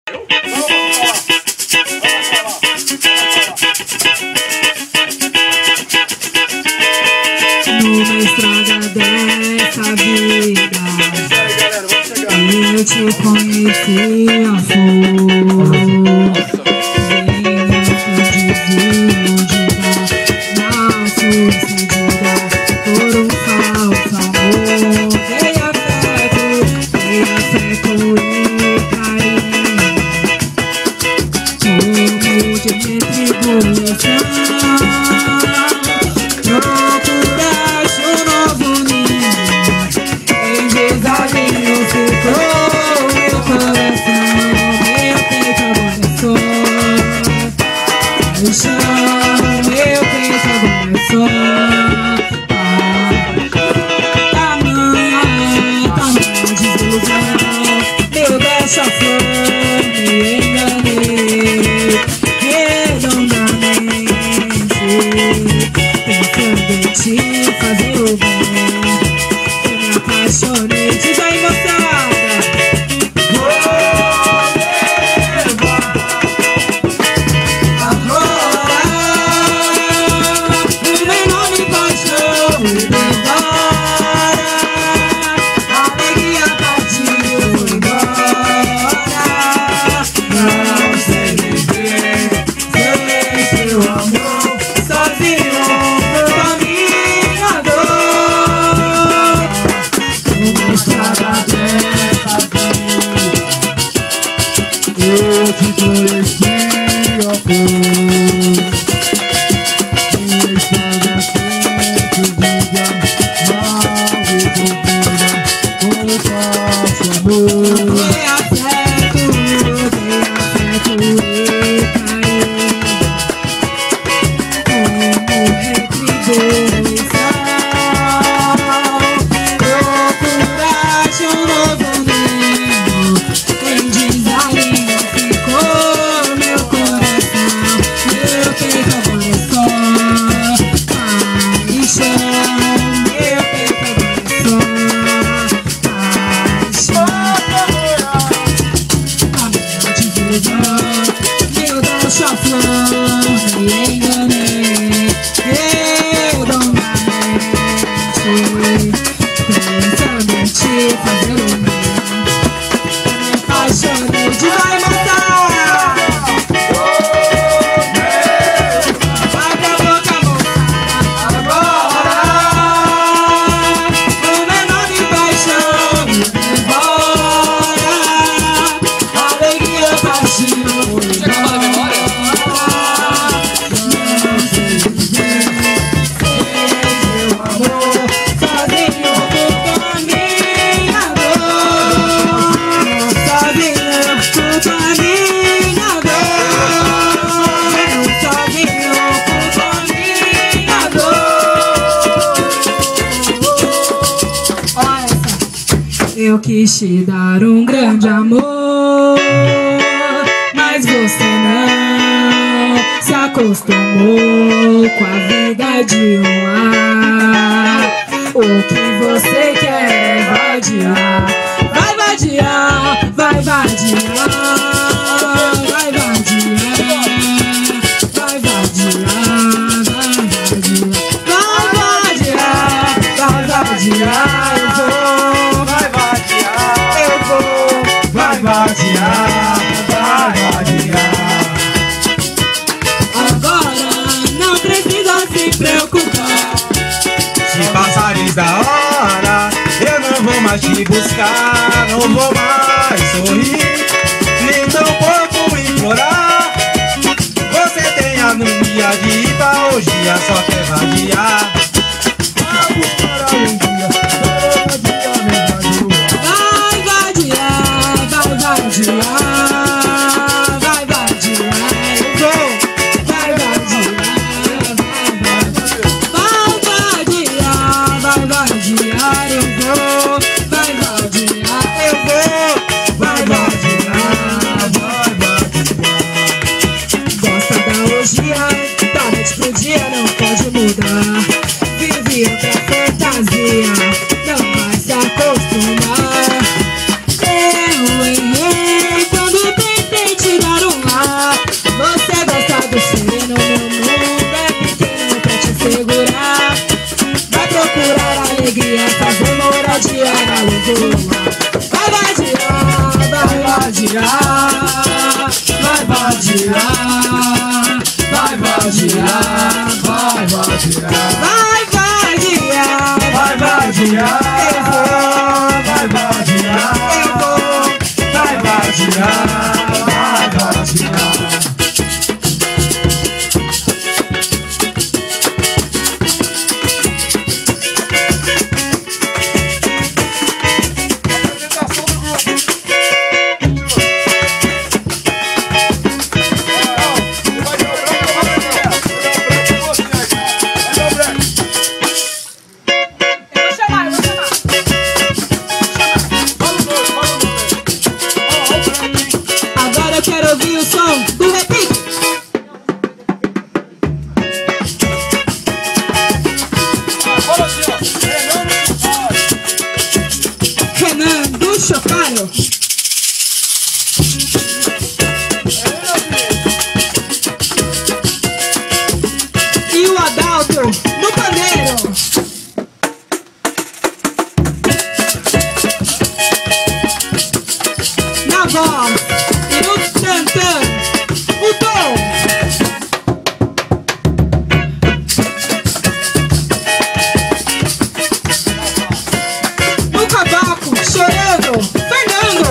Numa estrada dessa vida eu te conheci a fundo. Venha desiludida na suicida por um falso amor. Dei afeto e carinho, como de retribuição. Procuraste um novo ninho, em desalinho ficou meu coração. Meu peito agora é só paixão, meu peito agora é só tamanha desilusão. Meu beija-flor, me enganei redondamente, pensando em te fazer o bem. Eu me apaixonei, diz aí, moçada. Vou levar agora uma enorme paixão e embora. A alegria partiu, foi embora. Não sei viver sem seu amor, sozinho por caminho dor. Uma estrada dessa vida eu te conheci a fundo. Uma estrada sempre vida mal resolvida com o falso amor. Dei afeto e carinho, como retribuição. Procuraste um novo ninho, em desalinho ficou meu coração. Meu peito agora é só paixão, meu peito agora é só paixão. A minha desilusão, meu beija-flor, me enganei redondamente, pensando em te fazer o bem. Eu me apaixonei, diz aí, moçada. Vai pra boca, moçada, agora uma enorme paixão e embora. A alegria partiu, foi embora. Não sei viver sem seu amor, sozinho por caminho dor. Sozinho por caminho dor. Sozinho por caminho dor. Olha essa. Eu quis te dar um grande amor, mas você não se acostumou com a vida de um ar. O que você quer é vadiar, vai vadiar, vai vadiar, vai vadiar, vai vadiar, vai vadiar, vai vadiar, eu vou, vai vadiar, eu vou, vai vadiar, vai vadiar. Agora não precisa se preocupar. Se passares da hora, eu não vou mais te buscar, não vou mais sorrir, nem tampouco implorar. Você tem a mania de ir pra orgia, só quer vadiar. Vamos para um dia, Vai vadiar, vai vadiar, vai vadiar, eu vou, vai vadiar, vai vadiar, eu vou, vai vadiar, eu vou, vai vadiar, vai vadiar. Gosta da orgia, da noite pro dia, não pode mudar. Vai vadiar, vai vadiar, vai vadiar, vai vadiar, vai vadiar, vai vadiar, vai vadiar, eu vou, vai vadiar, eu vou, vai vadiar, vai vadiar. Quero ouvir o som do repique. Renan do Chocalho. E o Adalto no pandeiro. Na voz. O tom. No cavaco, chorando, Fernando.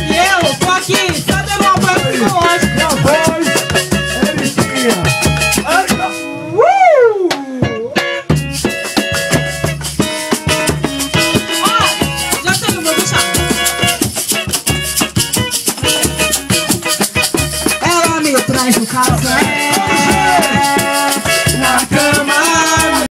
E eu tô aqui, só dando uma participação. Na voz, Ericinha. Ela me traz no café.